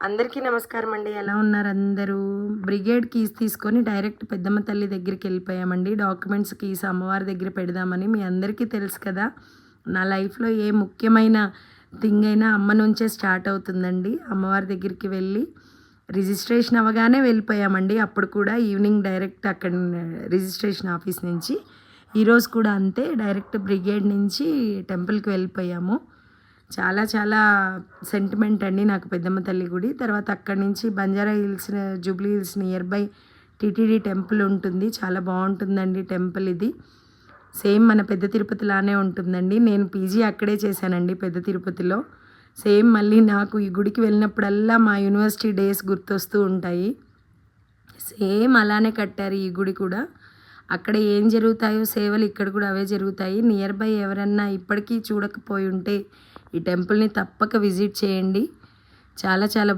అందరికీ నమస్కారం అండి. ఎలా ఉన్నారు అందరూ? బ్రిగేడ్ కీస్ తీసుకొని డైరెక్ట్ పెద్దమ్మ తల్లి దగ్గరికి వెళ్ళిపోయామండి. డాక్యుమెంట్స్ కీస్ అమ్మవారి దగ్గర పెడదామని. మీ అందరికీ తెలుసు కదా, నా లైఫ్లో ఏ ముఖ్యమైన థింగ్ అయినా అమ్మ నుంచే స్టార్ట్ అవుతుందండి. అమ్మవారి దగ్గరికి వెళ్ళి రిజిస్ట్రేషన్ అవ్వగానే వెళ్ళిపోయామండి. అప్పుడు కూడా ఈవినింగ్ డైరెక్ట్ అక్కడ రిజిస్ట్రేషన్ ఆఫీస్ నుంచి. ఈరోజు కూడా అంతే, డైరెక్ట్ బ్రిగేడ్ నుంచి టెంపుల్కి వెళ్ళిపోయాము. చాలా చాలా సెంటిమెంట్ అండి నాకు పెద్దమ్మ తల్లి గుడి. తర్వాత అక్కడి నుంచి Banjara hills, Jubilee hills near by TTD temple ఉంటుంది. చాలా బాగుంటుందండి టెంపుల్ ఇది. సేమ్ మన పెద్ద తిరుపతిలానే ఉంటుందండి. నేను పీజీ అక్కడే చేశానండి, పెద్ద తిరుపతిలో. సేమ్ మళ్ళీ నాకు ఈ గుడికి వెళ్ళినప్పుడల్లా మా యూనివర్సిటీ డేస్ గుర్తొస్తూ ఉంటాయి. సేమ్ అలానే కట్టారు ఈ గుడి కూడా. అక్కడ ఏం జరుగుతాయో సేవలు ఇక్కడ కూడా అవే జరుగుతాయి. నియర్ బై ఎవరన్నా ఇప్పటికీ చూడకపోయి ఉంటే ఈ టెంపుల్ని తప్పక విజిట్ చేయండి. చాలా చాలా